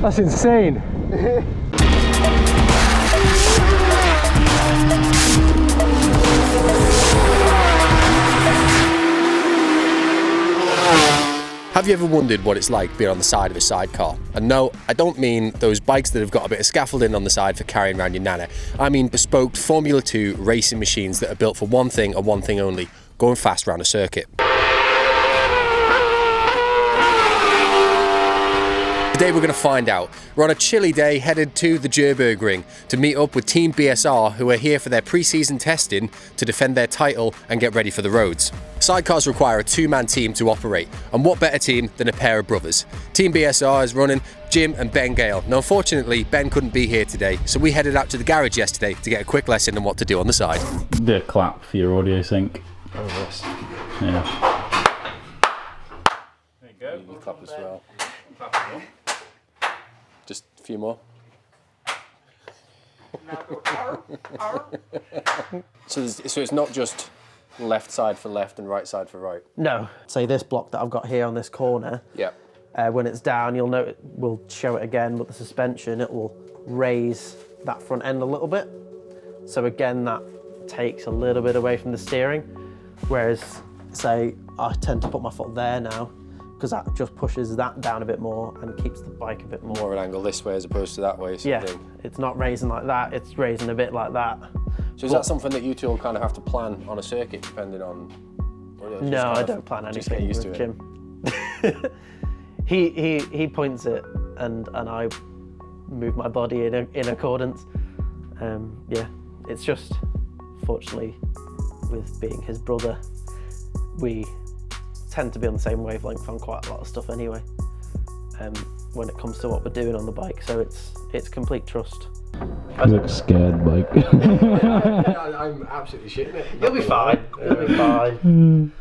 That's insane. Have you ever wondered what it's like being on the side of a sidecar? And no, I don't mean those bikes that have got a bit of scaffolding on the side for carrying around your nana. I mean bespoke Formula 2 racing machines that are built for one thing and one thing only, going fast around a circuit. Today we're going to find out. We're on a chilly day headed to the Jurby ring to meet up with Team BSR, who are here for their pre-season testing to defend their title and get ready for the roads. Sidecars require a two-man team to operate, and what better team than a pair of brothers? Team BSR is running Jim and Ben Gale. Now unfortunately Ben couldn't be here today, so we headed out to the garage yesterday to get a quick lesson on what to do on the side. Do a clap for your audio sync. Oh yes. Yeah. There you go. You clap as well. Just a few more. So it's not just left side for left and right side for right? No. Say this block that I've got here on this corner, yeah. When it's down, you'll note, we'll show it again, but the suspension, it will raise that front end a little bit. So again, that takes a little bit away from the steering. Whereas, say, I tend to put my foot there now, because that just pushes that down a bit more and keeps the bike a bit more. More of an angle this way as opposed to that way. Yeah, it's not raising like that, it's raising a bit like that. So is that something that you two will kind of have to plan on a circuit depending on... No, I don't plan anything with Jim. he points it and I move my body in accordance. Yeah, it's just, fortunately, with being his brother, we tend to be on the same wavelength on quite a lot of stuff anyway, when it comes to what we're doing on the bike, so it's complete trust. You look scared, Mike. I'm absolutely shitting it. You'll be fine. You'll be fine.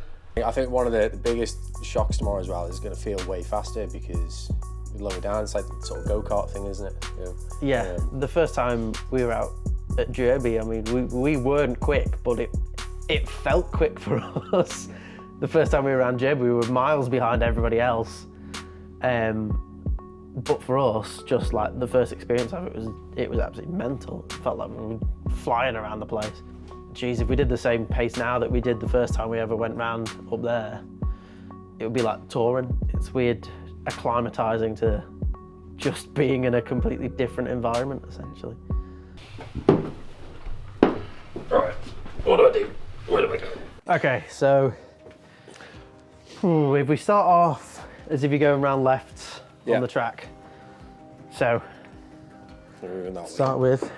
I think one of the biggest shocks tomorrow as well is going to feel way faster because you lower down, it's like the sort of go-kart thing, isn't it? Yeah, the first time we were out at Jurby, I mean, we weren't quick, but it felt quick for us. The first time we were around Jurby, we were miles behind everybody else. But for us, just like the first experience of it was absolutely mental. It felt like we were flying around the place. Geez, if we did the same pace now that we did the first time we ever went round up there, it would be like touring. It's weird acclimatizing to just being in a completely different environment, essentially. Right, what do I do? Where do I go? Okay, so if we start off as if you're going around left on the track. So start with,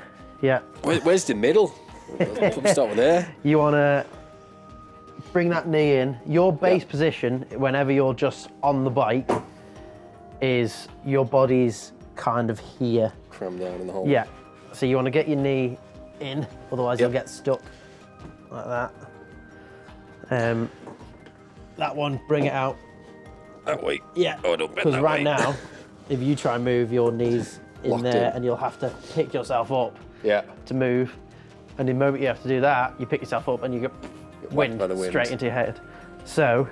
Where's the middle? Let's start with there. You want to bring that knee in. Your base position, whenever you're just on the bike, is your body's kind of here. Cram down in the hole. Yeah. So you want to get your knee in, otherwise you'll get stuck like that. That one, bring it out. That way. Yeah. Oh, don't bend because that right way. now, if you try and move, your knees in Locked there, in. and you'll have to pick yourself up Yeah. to move. And the moment you have to do that, you pick yourself up and you get wind by the wind. straight into your head. So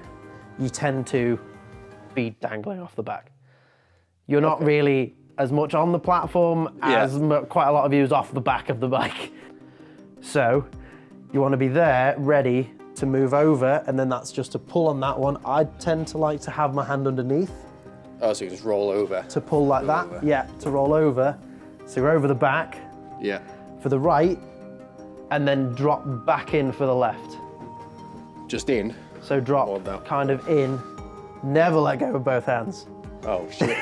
you tend to be dangling off the back. You're not really as much on the platform as quite a lot of you is off the back of the bike. So you want to be there, ready to move over, and then that's just to pull on that one. I tend to like to have my hand underneath. Oh, so you just roll over. To pull like that, yeah, to roll over. So you're over the back. Yeah. For the right, and then drop back in for the left. Just in? So drop kind of in, never let go of both hands. Oh, shit.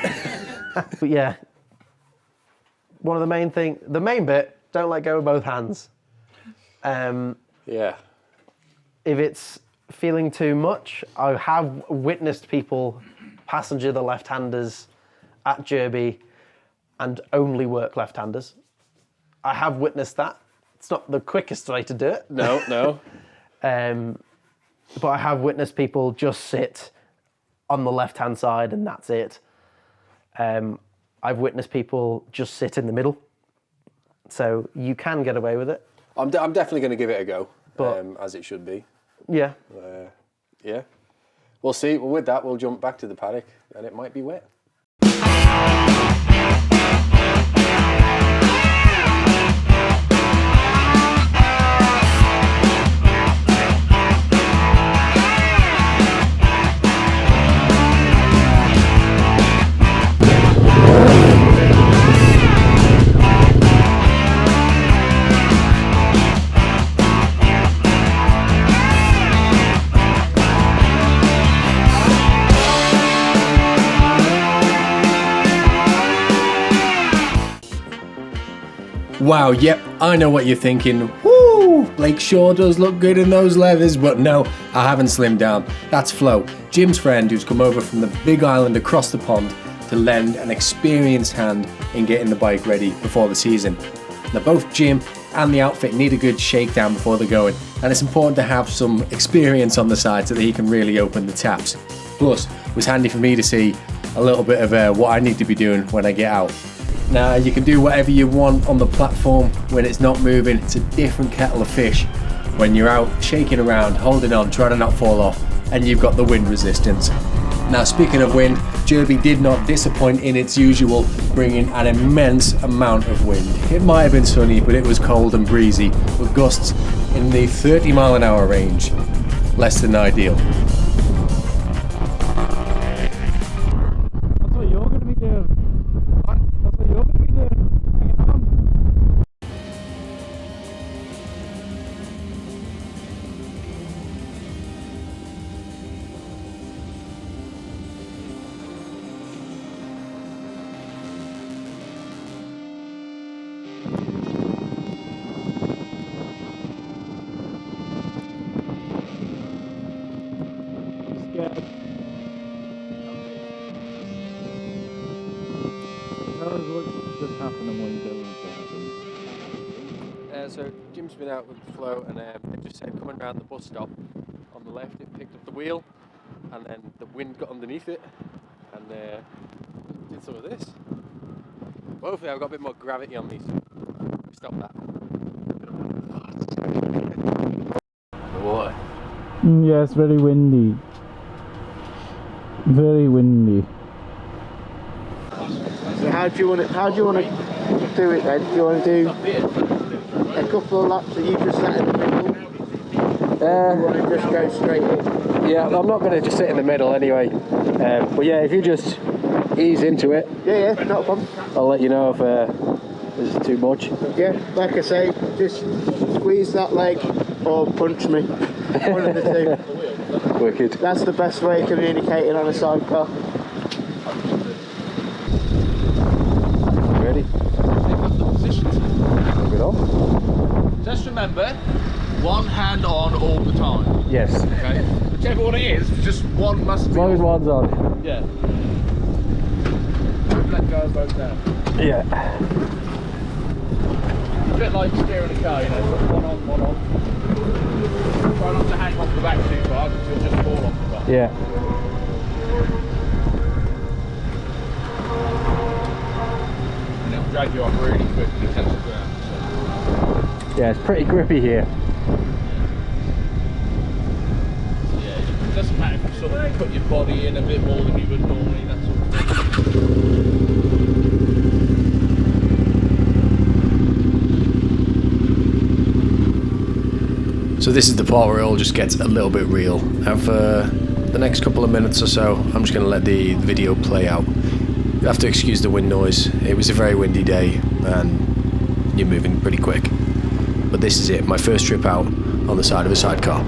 But yeah, one of the main bit, don't let go of both hands. Yeah. If it's feeling too much, I have witnessed people passenger the left-handers at Jurby and only work left-handers. I have witnessed that. It's not the quickest way to do it. No. But I have witnessed people just sit on the left-hand side and that's it. I've witnessed people just sit in the middle. So you can get away with it. I'm definitely going to give it a go, But as it should be. Yeah. Yeah. We'll see. Well, with that, we'll jump back to the paddock and it might be wet. Wow, yep, I know what you're thinking. Woo! Blake sure does look good in those leathers, but no, I haven't slimmed down. That's Flo, Jim's friend who's come over from the big island across the pond to lend an experienced hand in getting the bike ready before the season. Now both Jim and the outfit need a good shakedown before they're going, and it's important to have some experience on the side so that he can really open the taps. Plus, it was handy for me to see a little bit of what I need to be doing when I get out. Now, you can do whatever you want on the platform when it's not moving. It's a different kettle of fish when you're out shaking around, holding on, trying to not fall off, and you've got the wind resistance. Now, speaking of wind, Jurby did not disappoint in its usual, bringing an immense amount of wind. It might have been sunny, but it was cold and breezy, with gusts in the 30-mile-an-hour range. Less than ideal. That's what you're going to be doing. That's what you're going to be doing. Hanging on. Scared. Tell us what's just happening when you don't happen. So Jim's been out with Flo, and they just said coming around the bus stop on the left, it picked up the wheel, and then the wind got underneath it, and did some of this. Well, hopefully I've got a bit more gravity on me, so stop that. The water. Yeah, it's very windy. Very windy. So how do you want to do it then? Do you want to do a couple of laps that you just sat in the middle? Or do you want to just go straight in? Yeah, I'm not going to just sit in the middle anyway. But yeah, if you just ease into it, Yeah, not a problem. I'll let you know if there's too much. Yeah, like I say, just squeeze that leg or punch me. One of the two. Wicked. That's the best way of communicating on a sidecar. Ready? Take up the positions. Move it on. Just remember, one hand on all the time. Yes. Okay? Whichever one it is, just one must As be. long as one's on. Yeah. Let go of both down. Yeah. A bit like steering a car, you know, put one on, one on. Try not to hang off the back too far because you'll just fall off the back. Yeah. And it'll drag you off really quickly to the ground. So. Yeah, it's pretty grippy here. Yeah, it doesn't matter if you sort of put your body in a bit more than you would normally, that sort of thing. So this is the part where it all just gets a little bit real. And for the next couple of minutes or so, I'm just going to let the video play out. You'll have to excuse the wind noise. It was a very windy day and you're moving pretty quick. But this is it, my first trip out on the side of a sidecar.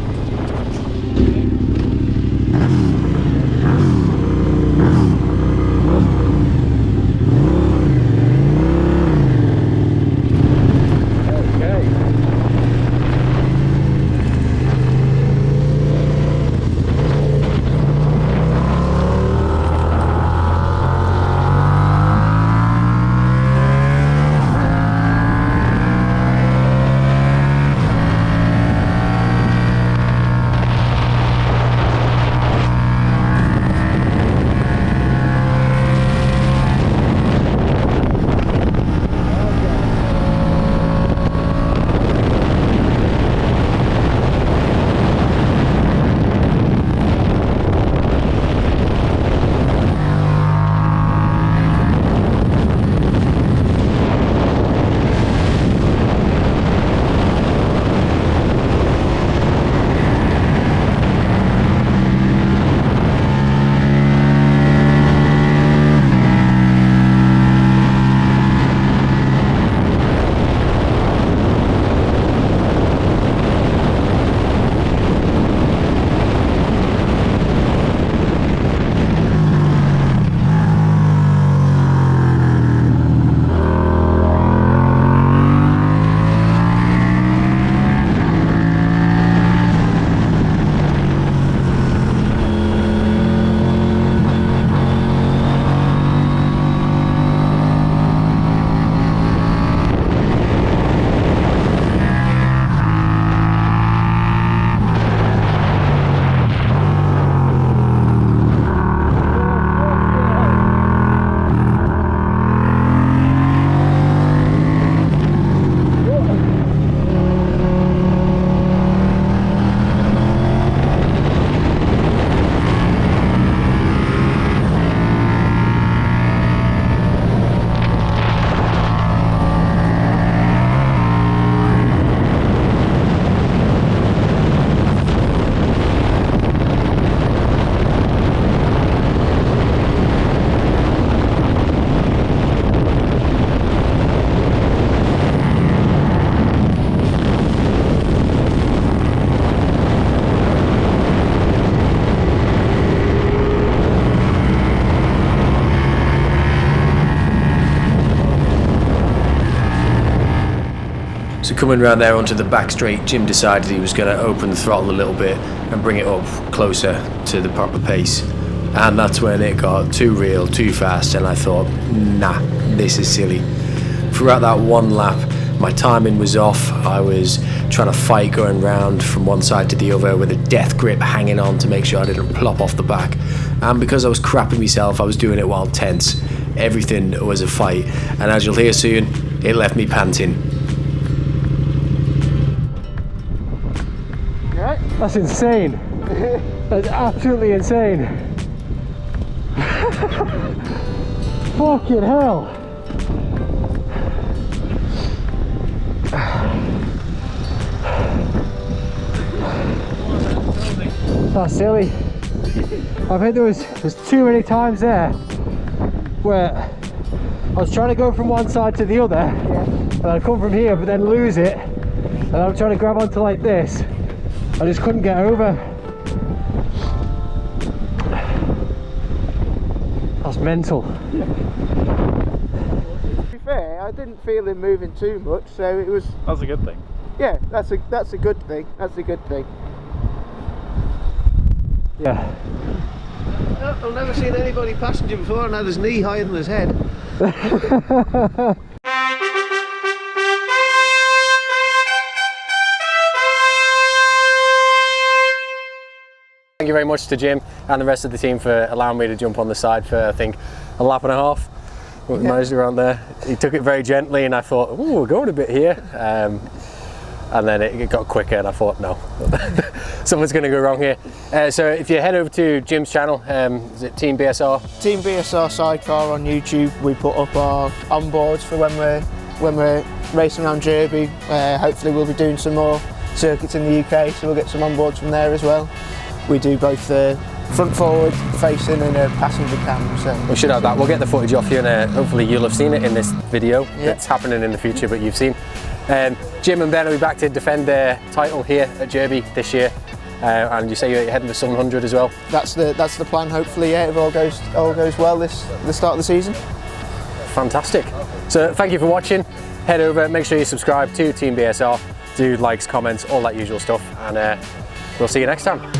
So coming around there onto the back straight, Jim decided he was going to open the throttle a little bit and bring it up closer to the proper pace. And that's when it got too real, too fast, and I thought, nah, this is silly. Throughout that one lap, my timing was off. I was trying to fight going round from one side to the other with a death grip hanging on to make sure I didn't plop off the back. And because I was crapping myself, I was doing it while tense. Everything was a fight, and as you'll hear soon, it left me panting. Right? That's insane. That's absolutely insane. Fucking hell. That's silly. I think there's too many times there where I was trying to go from one side to the other, and I'd come from here but then lose it, and I'm trying to grab onto like this. I just couldn't get over. That's mental. To be fair, I didn't feel him moving too much, so it was. That's a good thing. Yeah, that's a good thing. That's a good thing. Yeah. I've never seen anybody passenger before and had his knee higher than his head. Thank you very much to Jim and the rest of the team for allowing me to jump on the side for, I think, a lap and a half. We managed around there. He took it very gently and I thought, oh, we're going a bit here. And then it got quicker and I thought, no, something's going to go wrong here. So if you head over to Jim's channel, is it Team BSR? Team BSR Sidecar on YouTube. We put up our onboards for when we're racing around Jurby. Hopefully we'll be doing some more circuits in the UK, so we'll get some onboards from there as well. We do both the front forward facing and a passenger cam. So We should have that. We'll get the footage off you and hopefully you'll have seen it in this video. It's happening in the future, but you've seen. Jim and Ben will be back to defend their title here at Jurby this year. And you say you're heading for 700 as well? that's the plan. Hopefully, yeah, if all goes well the start of the season. Fantastic. So thank you for watching. Head over, make sure you subscribe to Team BSR, do likes, comments, all that usual stuff, and we'll see you next time.